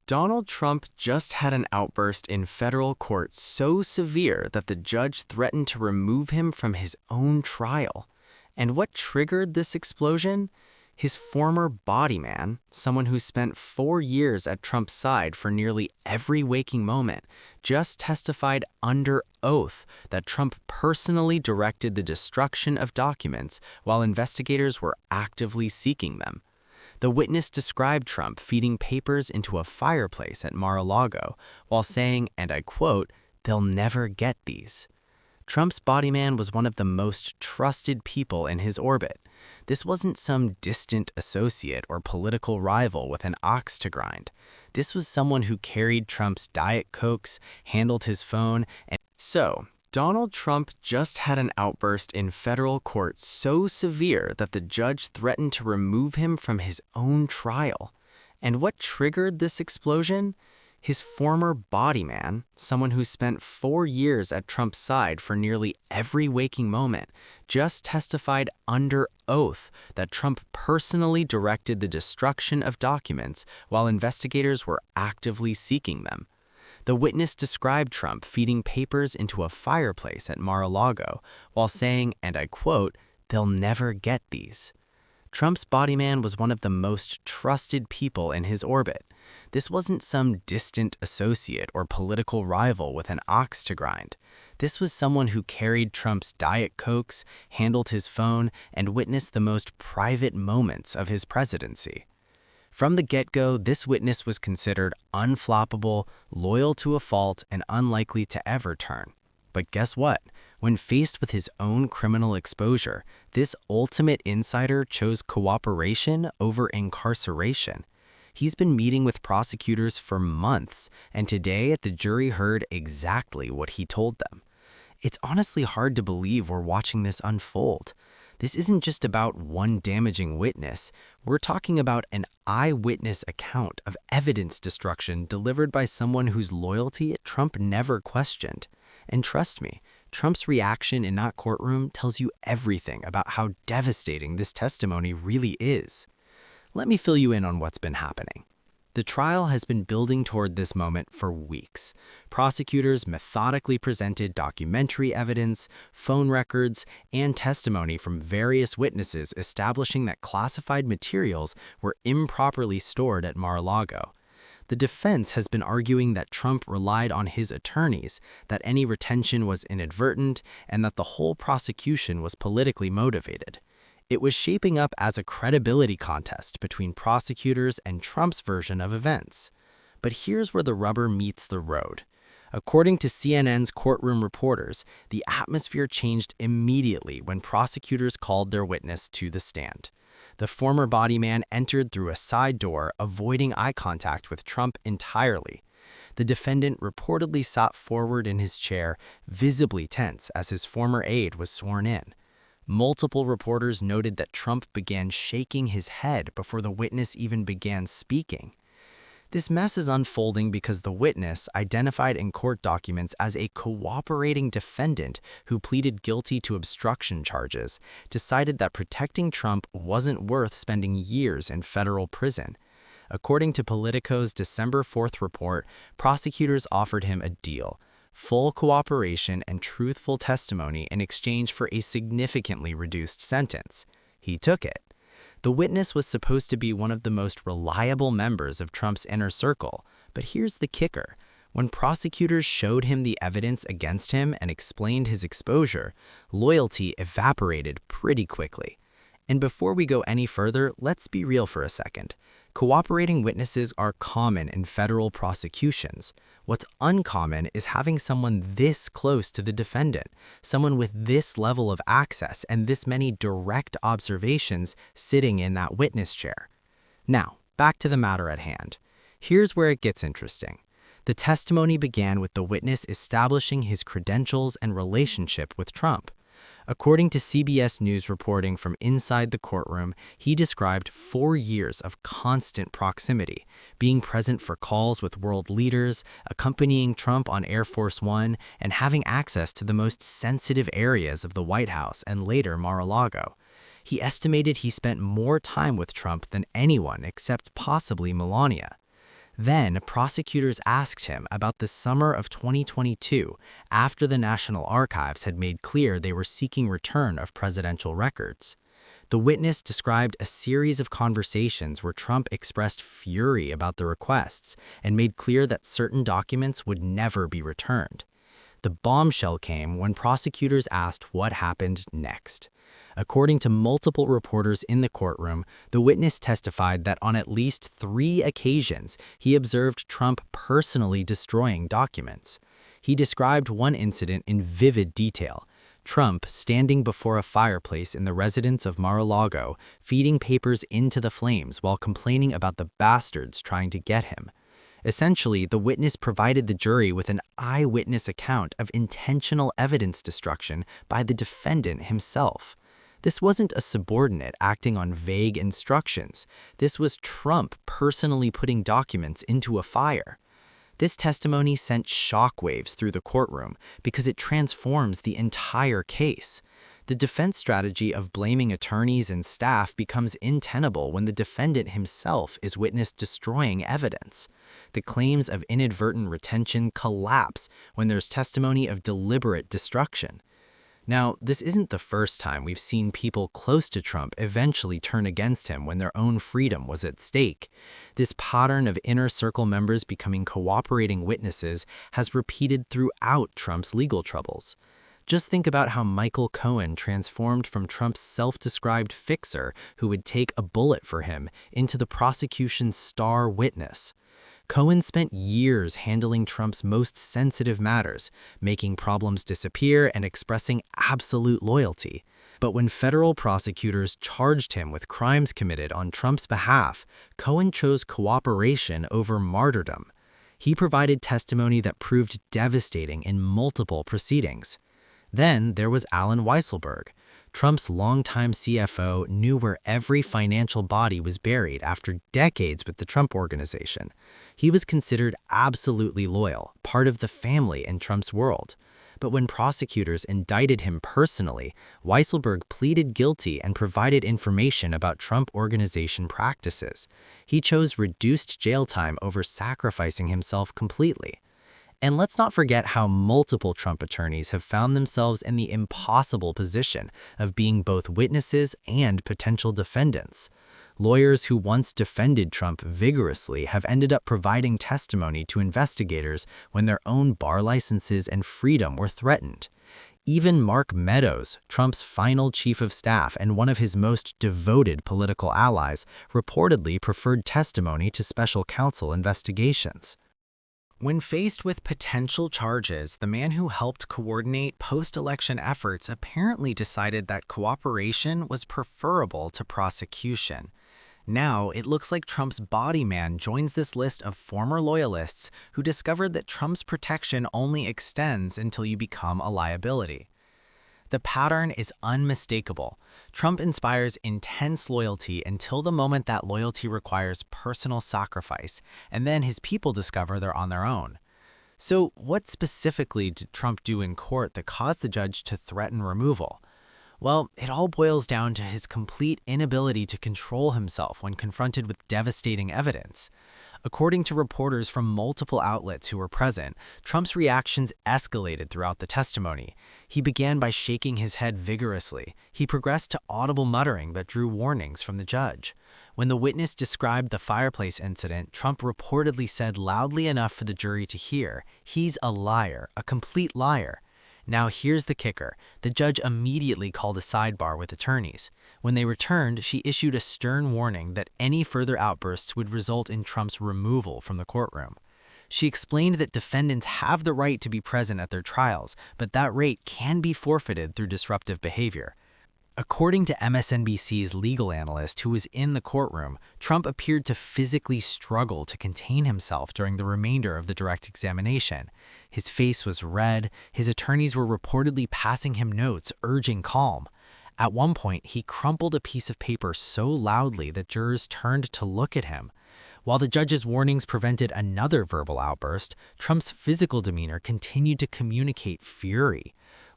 Donald Trump just had an outburst in federal court so severe that the judge threatened to remove him from his own trial. And what triggered this explosion? His former body man, someone who spent 4 years at Trump's side for nearly every waking moment, just testified under oath that Trump personally directed the destruction of documents while investigators were actively seeking them. The witness described Trump feeding papers into a fireplace at Mar-a-Lago while saying, and I quote, "They'll never get these." Trump's body man was one of the most trusted people in his orbit. This wasn't some distant associate or political rival with an ox to grind. This was someone who carried Trump's Diet Cokes, handled his phone, and Donald Trump just had an outburst in federal court so severe that the judge threatened to remove him from his own trial. And what triggered this explosion? His former body man, someone who spent 4 years at Trump's side for nearly every waking moment, just testified under oath that Trump personally directed the destruction of documents while investigators were actively seeking them. The witness described Trump feeding papers into a fireplace at Mar-a-Lago while saying, and I quote, "They'll never get these." Trump's body man was one of the most trusted people in his orbit. This wasn't some distant associate or political rival with an ox to grind. This was someone who carried Trump's Diet Cokes, handled his phone, and witnessed the most private moments of his presidency. From the get-go, this witness was considered unflappable, loyal to a fault, and unlikely to ever turn. But guess what? When faced with his own criminal exposure, this ultimate insider chose cooperation over incarceration. He's been meeting with prosecutors for months, and today the jury heard exactly what he told them. It's honestly hard to believe we're watching this unfold. This isn't just about one damaging witness. We're talking about an eyewitness account of evidence destruction delivered by someone whose loyalty Trump never questioned. And trust me, Trump's reaction in that courtroom tells you everything about how devastating this testimony really is. Let me fill you in on what's been happening. The trial has been building toward this moment for weeks. Prosecutors methodically presented documentary evidence, phone records, and testimony from various witnesses establishing that classified materials were improperly stored at Mar-a-Lago. The defense has been arguing that Trump relied on his attorneys, that any retention was inadvertent, and that the whole prosecution was politically motivated. It was shaping up as a credibility contest between prosecutors and Trump's version of events. But here's where the rubber meets the road. According to CNN's courtroom reporters, the atmosphere changed immediately when prosecutors called their witness to the stand. The former body man entered through a side door, avoiding eye contact with Trump entirely. The defendant reportedly sat forward in his chair, visibly tense as his former aide was sworn in. Multiple reporters noted that Trump began shaking his head before the witness even began speaking. This mess is unfolding because the witness, identified in court documents as a cooperating defendant who pleaded guilty to obstruction charges, decided that protecting Trump wasn't worth spending years in federal prison. According to Politico's December 4th report, prosecutors offered him a deal: full cooperation and truthful testimony in exchange for a significantly reduced sentence. He took it. The witness was supposed to be one of the most reliable members of Trump's inner circle, but here's the kicker. When prosecutors showed him the evidence against him and explained his exposure, loyalty evaporated pretty quickly. And before we go any further, let's be real for a second. Cooperating witnesses are common in federal prosecutions. What's uncommon is having someone this close to the defendant, someone with this level of access and this many direct observations sitting in that witness chair. Now, back to the matter at hand. Here's where it gets interesting. The testimony began with the witness establishing his credentials and relationship with Trump. According to CBS News reporting from inside the courtroom, he described 4 years of constant proximity, being present for calls with world leaders, accompanying Trump on Air Force One, and having access to the most sensitive areas of the White House and later Mar-a-Lago. He estimated he spent more time with Trump than anyone except possibly Melania. Then, prosecutors asked him about the summer of 2022 after the National Archives had made clear they were seeking return of presidential records. The witness described a series of conversations where Trump expressed fury about the requests and made clear that certain documents would never be returned. The bombshell came when prosecutors asked what happened next. According to multiple reporters in the courtroom, the witness testified that on at least 3 occasions he observed Trump personally destroying documents. He described one incident in vivid detail. Trump standing before a fireplace in the residence of Mar-a-Lago, feeding papers into the flames while complaining about the bastards trying to get him. Essentially, the witness provided the jury with an eyewitness account of intentional evidence destruction by the defendant himself. This wasn't a subordinate acting on vague instructions. This was Trump personally putting documents into a fire. This testimony sent shockwaves through the courtroom because it transforms the entire case. The defense strategy of blaming attorneys and staff becomes untenable when the defendant himself is witnessed destroying evidence. The claims of inadvertent retention collapse when there's testimony of deliberate destruction. Now, this isn't the first time we've seen people close to Trump eventually turn against him when their own freedom was at stake. This pattern of inner circle members becoming cooperating witnesses has repeated throughout Trump's legal troubles. Just think about how Michael Cohen transformed from Trump's self-described fixer who would take a bullet for him into the prosecution's star witness. Cohen spent years handling Trump's most sensitive matters, making problems disappear and expressing absolute loyalty. But when federal prosecutors charged him with crimes committed on Trump's behalf, Cohen chose cooperation over martyrdom. He provided testimony that proved devastating in multiple proceedings. Then there was Alan Weisselberg. Trump's longtime CFO knew where every financial body was buried after decades with the Trump Organization. He was considered absolutely loyal, part of the family in Trump's world. But when prosecutors indicted him personally, Weisselberg pleaded guilty and provided information about Trump Organization practices. He chose reduced jail time over sacrificing himself completely. And let's not forget how multiple Trump attorneys have found themselves in the impossible position of being both witnesses and potential defendants. Lawyers who once defended Trump vigorously have ended up providing testimony to investigators when their own bar licenses and freedom were threatened. Even Mark Meadows, Trump's final chief of staff and one of his most devoted political allies, reportedly preferred testimony to special counsel investigations. When faced with potential charges, the man who helped coordinate post-election efforts apparently decided that cooperation was preferable to prosecution. Now, it looks like Trump's body man joins this list of former loyalists who discovered that Trump's protection only extends until you become a liability. The pattern is unmistakable. Trump inspires intense loyalty until the moment that loyalty requires personal sacrifice, and then his people discover they're on their own. So, what specifically did Trump do in court that caused the judge to threaten removal? Well, it all boils down to his complete inability to control himself when confronted with devastating evidence. According to reporters from multiple outlets who were present, Trump's reactions escalated throughout the testimony. He began by shaking his head vigorously. He progressed to audible muttering that drew warnings from the judge. When the witness described the fireplace incident, Trump reportedly said loudly enough for the jury to hear, "He's a liar, a complete liar." Now here's the kicker. The judge immediately called a sidebar with attorneys. When they returned, she issued a stern warning that any further outbursts would result in Trump's removal from the courtroom. She explained that defendants have the right to be present at their trials, but that right can be forfeited through disruptive behavior. According to MSNBC's legal analyst who was in the courtroom, Trump appeared to physically struggle to contain himself during the remainder of the direct examination. His face was red, his attorneys were reportedly passing him notes, urging calm. At one point, he crumpled a piece of paper so loudly that jurors turned to look at him. While the judge's warnings prevented another verbal outburst, Trump's physical demeanor continued to communicate fury.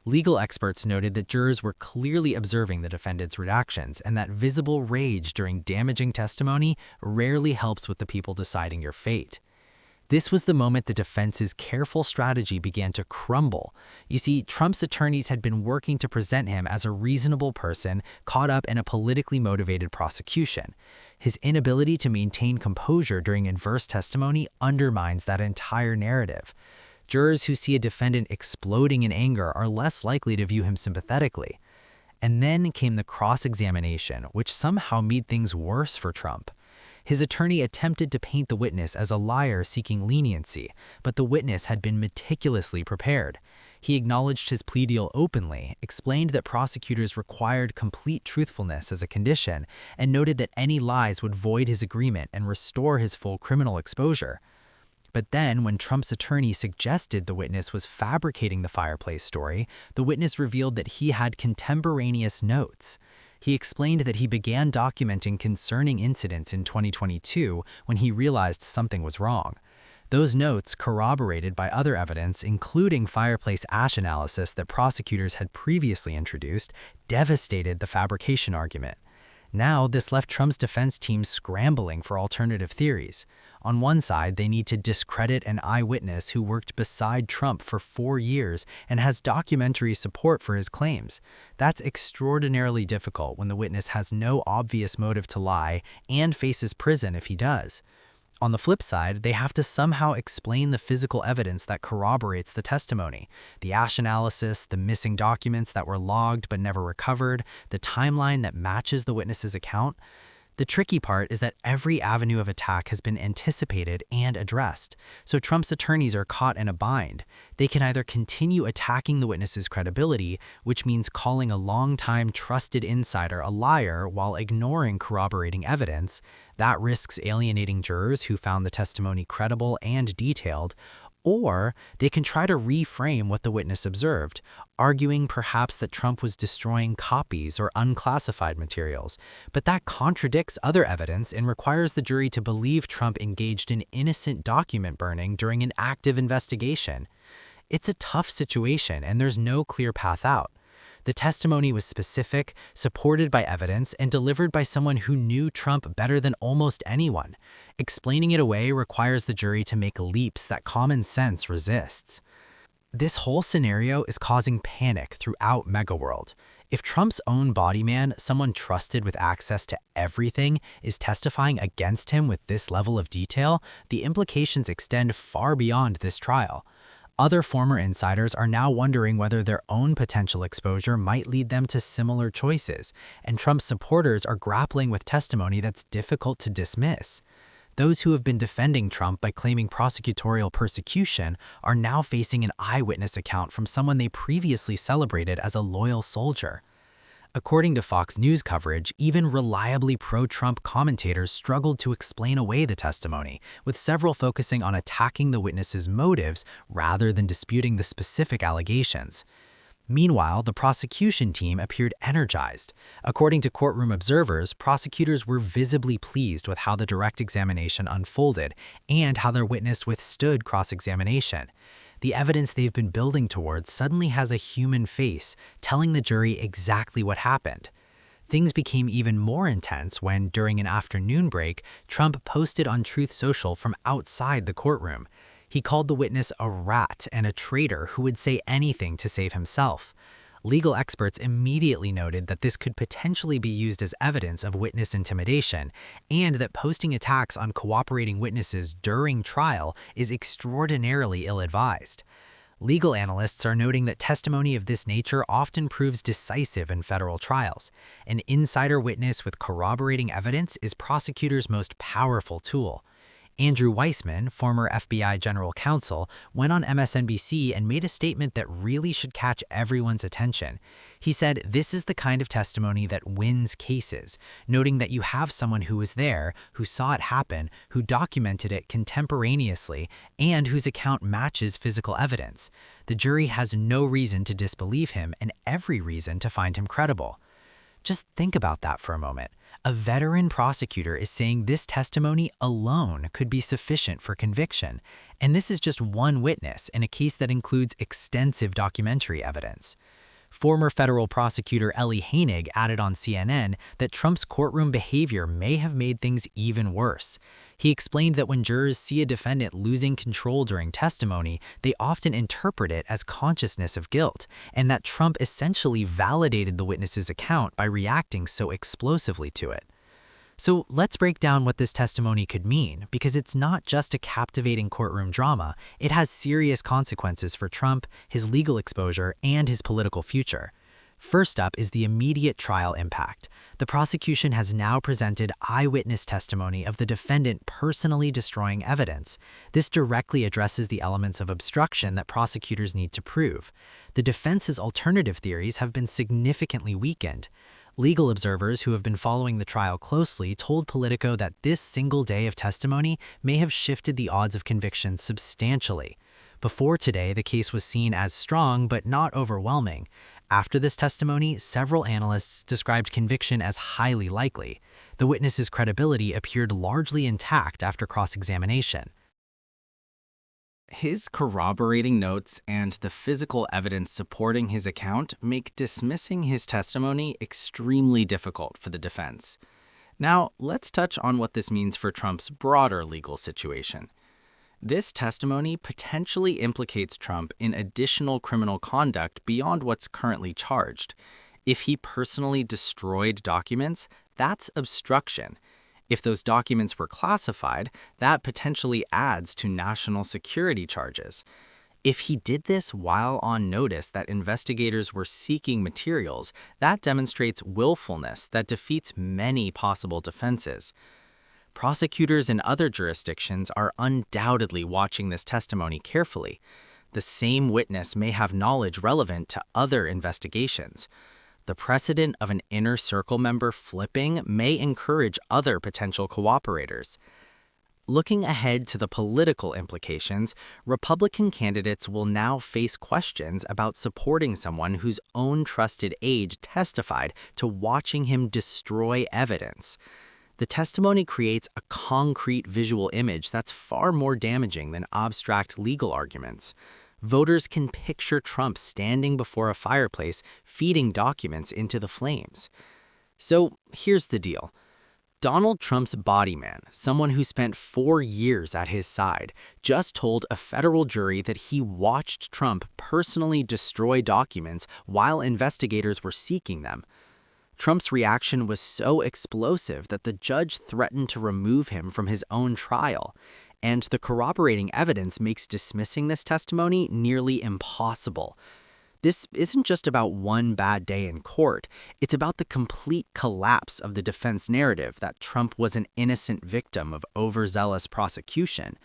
Legal experts noted that jurors were clearly observing the defendant's reactions and that visible rage during damaging testimony rarely helps with the people deciding your fate. This was the moment the defense's careful strategy began to crumble. You see, Trump's attorneys had been working to present him as a reasonable person caught up in a politically motivated prosecution. His inability to maintain composure during adverse testimony undermines that entire narrative. Jurors who see a defendant exploding in anger are less likely to view him sympathetically. And then came the cross-examination, which somehow made things worse for Trump. His attorney attempted to paint the witness as a liar seeking leniency, but the witness had been meticulously prepared. He acknowledged his plea deal openly, explained that prosecutors required complete truthfulness as a condition, and noted that any lies would void his agreement and restore his full criminal exposure. But then, when Trump's attorney suggested the witness was fabricating the fireplace story, the witness revealed that he had contemporaneous notes. He explained that he began documenting concerning incidents in 2022 when he realized something was wrong. Those notes, corroborated by other evidence, including fireplace ash analysis that prosecutors had previously introduced, devastated the fabrication argument. Now, this left Trump's defense team scrambling for alternative theories. On one side, they need to discredit an eyewitness who worked beside Trump for 4 years and has documentary support for his claims. That's extraordinarily difficult when the witness has no obvious motive to lie and faces prison if he does. On the flip side, they have to somehow explain the physical evidence that corroborates the testimony. The ash analysis, the missing documents that were logged but never recovered, the timeline that matches the witness's account. The tricky part is that every avenue of attack has been anticipated and addressed, so Trump's attorneys are caught in a bind. They can either continue attacking the witness's credibility, which means calling a longtime trusted insider a liar while ignoring corroborating evidence. That risks alienating jurors who found the testimony credible and detailed. Or they can try to reframe what the witness observed, arguing perhaps that Trump was destroying copies or unclassified materials. But that contradicts other evidence and requires the jury to believe Trump engaged in innocent document burning during an active investigation. It's a tough situation, and there's no clear path out. The testimony was specific, supported by evidence, and delivered by someone who knew Trump better than almost anyone. Explaining it away requires the jury to make leaps that common sense resists. This whole scenario is causing panic throughout MegaWorld. If Trump's own body man, someone trusted with access to everything, is testifying against him with this level of detail, the implications extend far beyond this trial. Other former insiders are now wondering whether their own potential exposure might lead them to similar choices, and Trump's supporters are grappling with testimony that's difficult to dismiss. Those who have been defending Trump by claiming prosecutorial persecution are now facing an eyewitness account from someone they previously celebrated as a loyal soldier. According to Fox News coverage, even reliably pro-Trump commentators struggled to explain away the testimony, with several focusing on attacking the witness's motives rather than disputing the specific allegations. Meanwhile, the prosecution team appeared energized. According to courtroom observers, prosecutors were visibly pleased with how the direct examination unfolded and how their witness withstood cross-examination. The evidence they've been building towards suddenly has a human face, telling the jury exactly what happened. Things became even more intense when, during an afternoon break, Trump posted on Truth Social from outside the courtroom. He called the witness a rat and a traitor who would say anything to save himself. Legal experts immediately noted that this could potentially be used as evidence of witness intimidation, and that posting attacks on cooperating witnesses during trial is extraordinarily ill-advised. Legal analysts are noting that testimony of this nature often proves decisive in federal trials. An insider witness with corroborating evidence is prosecutors' most powerful tool. Andrew Weissman, former FBI general counsel, went on MSNBC and made a statement that really should catch everyone's attention. He said, "This is the kind of testimony that wins cases," noting that you have someone who was there, who saw it happen, who documented it contemporaneously, and whose account matches physical evidence. The jury has no reason to disbelieve him and every reason to find him credible. Just think about that for a moment. A veteran prosecutor is saying this testimony alone could be sufficient for conviction, and this is just one witness in a case that includes extensive documentary evidence. Former federal prosecutor Ellie Hoenig added on CNN that Trump's courtroom behavior may have made things even worse. He explained that when jurors see a defendant losing control during testimony, they often interpret it as consciousness of guilt, and that Trump essentially validated the witness's account by reacting so explosively to it. So let's break down what this testimony could mean, because it's not just a captivating courtroom drama, it has serious consequences for Trump, his legal exposure, and his political future. First up is the immediate trial impact. The prosecution has now presented eyewitness testimony of the defendant personally destroying evidence. This directly addresses the elements of obstruction that prosecutors need to prove. The defense's alternative theories have been significantly weakened. Legal observers who have been following the trial closely told Politico that this single day of testimony may have shifted the odds of conviction substantially. Before today, the case was seen as strong but not overwhelming. After this testimony, several analysts described conviction as highly likely. The witness's credibility appeared largely intact after cross-examination. His corroborating notes and the physical evidence supporting his account make dismissing his testimony extremely difficult for the defense. Now, let's touch on what this means for Trump's broader legal situation. This testimony potentially implicates Trump in additional criminal conduct beyond what's currently charged. If he personally destroyed documents, that's obstruction. If those documents were classified, that potentially adds to national security charges. If he did this while on notice that investigators were seeking materials, that demonstrates willfulness that defeats many possible defenses. Prosecutors in other jurisdictions are undoubtedly watching this testimony carefully. The same witness may have knowledge relevant to other investigations. The precedent of an inner circle member flipping may encourage other potential cooperators. Looking ahead to the political implications, Republican candidates will now face questions about supporting someone whose own trusted aide testified to watching him destroy evidence. The testimony creates a concrete visual image that's far more damaging than abstract legal arguments. Voters can picture Trump standing before a fireplace, feeding documents into the flames. So here's the deal. Donald Trump's body man, someone who spent 4 years at his side, just told a federal jury that he watched Trump personally destroy documents while investigators were seeking them. Trump's reaction was so explosive that the judge threatened to remove him from his own trial. And the corroborating evidence makes dismissing this testimony nearly impossible. This isn't just about one bad day in court. It's about the complete collapse of the defense narrative that Trump was an innocent victim of overzealous prosecution.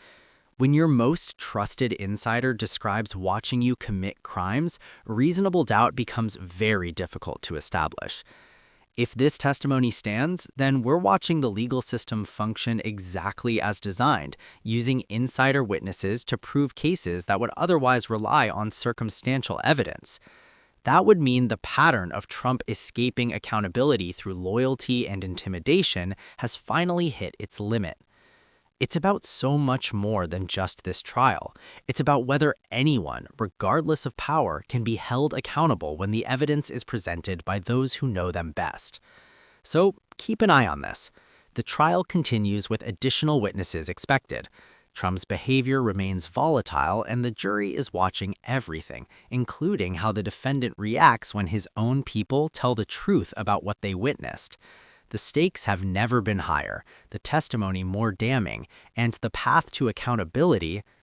When your most trusted insider describes watching you commit crimes, reasonable doubt becomes very difficult to establish. If this testimony stands, then we're watching the legal system function exactly as designed, using insider witnesses to prove cases that would otherwise rely on circumstantial evidence. That would mean the pattern of Trump escaping accountability through loyalty and intimidation has finally hit its limit. It's about so much more than just this trial. It's about whether anyone, regardless of power, can be held accountable when the evidence is presented by those who know them best. So keep an eye on this. The trial continues with additional witnesses expected. Trump's behavior remains volatile, and the jury is watching everything, including how the defendant reacts when his own people tell the truth about what they witnessed. The stakes have never been higher, the testimony more damning, and the path to accountability